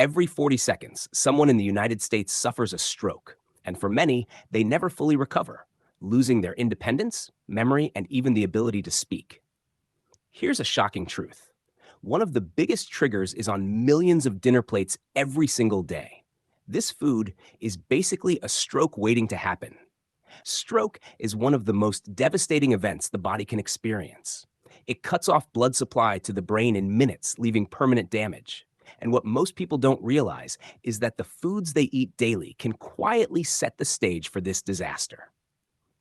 Every 40 seconds, someone in the United States suffers a stroke, and for many, they never fully recover, losing their independence, memory, and even the ability to speak. Here's a shocking truth. One of the biggest triggers is on millions of dinner plates every single day. This food is basically a stroke waiting to happen. Stroke is one of the most devastating events the body can experience. It cuts off blood supply to the brain in minutes, leaving permanent damage. And what most people don't realize is that the foods they eat daily can quietly set the stage for this disaster.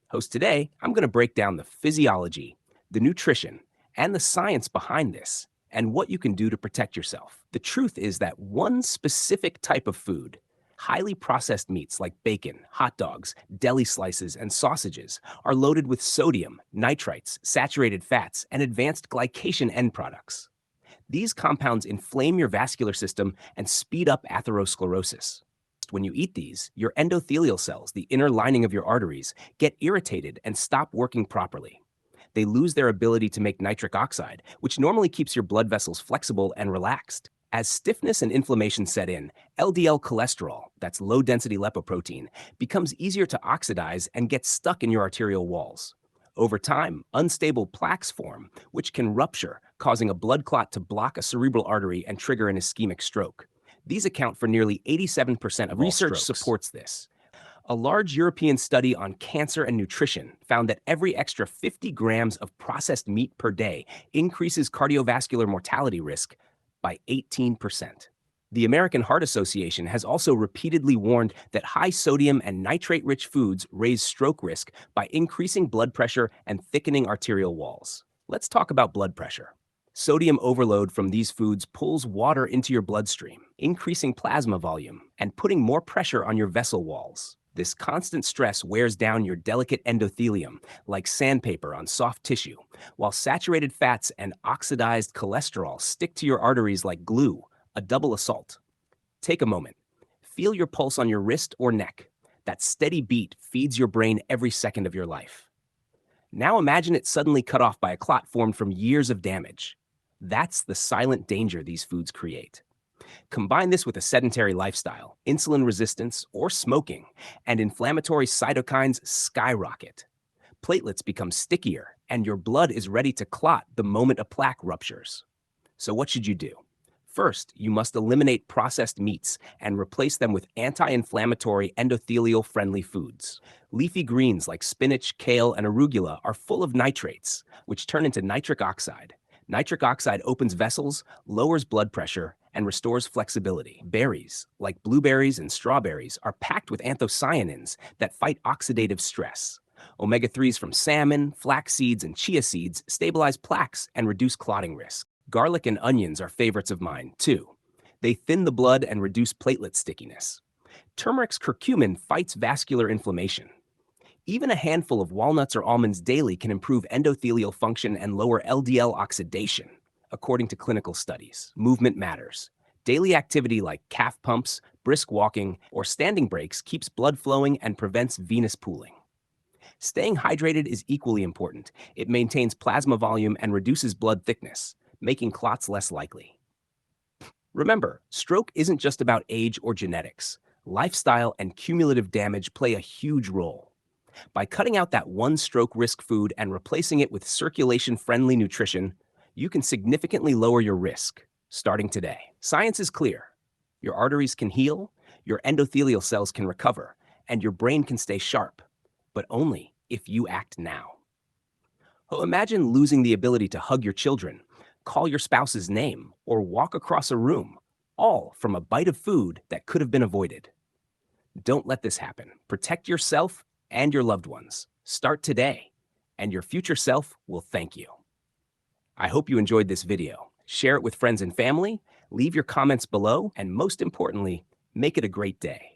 Host today, I'm going to break down the physiology, the nutrition, and the science behind this, and what you can do to protect yourself. The truth is that one specific type of food, highly processed meats like bacon, hot dogs, deli slices, and sausages, are loaded with sodium, nitrites, saturated fats, and advanced glycation end products. These compounds inflame your vascular system and speed up atherosclerosis. When you eat these, your endothelial cells, the inner lining of your arteries, get irritated and stop working properly. They lose their ability to make nitric oxide, which normally keeps your blood vessels flexible and relaxed. As stiffness and inflammation set in, LDL cholesterol, that's low-density lipoprotein, becomes easier to oxidize and gets stuck in your arterial walls. Over time, unstable plaques form, which can rupture, causing a blood clot to block a cerebral artery and trigger an ischemic stroke. These account for nearly 87% of all strokes. Research supports this. A large European study on cancer and nutrition found that every extra 50 grams of processed meat per day increases cardiovascular mortality risk by 18%. The American Heart Association has also repeatedly warned that high sodium and nitrate-rich foods raise stroke risk by increasing blood pressure and thickening arterial walls. Let's talk about blood pressure. Sodium overload from these foods pulls water into your bloodstream, increasing plasma volume and putting more pressure on your vessel walls. This constant stress wears down your delicate endothelium like sandpaper on soft tissue, while saturated fats and oxidized cholesterol stick to your arteries like glue, a double assault. Take a moment. Feel your pulse on your wrist or neck. That steady beat feeds your brain every second of your life. Now imagine it suddenly cut off by a clot formed from years of damage. That's the silent danger these foods create. Combine this with a sedentary lifestyle, insulin resistance, or smoking, and inflammatory cytokines skyrocket. Platelets become stickier, and your blood is ready to clot the moment a plaque ruptures. So what should you do? First, you must eliminate processed meats and replace them with anti-inflammatory endothelial-friendly foods. Leafy greens like spinach, kale, and arugula are full of nitrates, which turn into nitric oxide. Nitric oxide opens vessels, lowers blood pressure, and restores flexibility. Berries, like blueberries and strawberries, are packed with anthocyanins that fight oxidative stress. Omega-3s from salmon, flax seeds, and chia seeds stabilize plaques and reduce clotting risk. Garlic and onions are favorites of mine, too. They thin the blood and reduce platelet stickiness. Turmeric's curcumin fights vascular inflammation. Even a handful of walnuts or almonds daily can improve endothelial function and lower LDL oxidation, according to clinical studies. Movement matters. Daily activity like calf pumps, brisk walking, or standing breaks keeps blood flowing and prevents venous pooling. Staying hydrated is equally important. It maintains plasma volume and reduces blood thickness, making clots less likely. Remember, stroke isn't just about age or genetics. Lifestyle and cumulative damage play a huge role. By cutting out that one stroke risk food and replacing it with circulation-friendly nutrition, you can significantly lower your risk, starting today. Science is clear. Your arteries can heal, your endothelial cells can recover, and your brain can stay sharp, but only if you act now. Oh, imagine losing the ability to hug your children, call your spouse's name, or walk across a room, all from a bite of food that could have been avoided. Don't let this happen. Protect yourself and your loved ones. Start today, and your future self will thank you. I hope you enjoyed this video. Share it with friends and family, leave your comments below, and most importantly, make it a great day.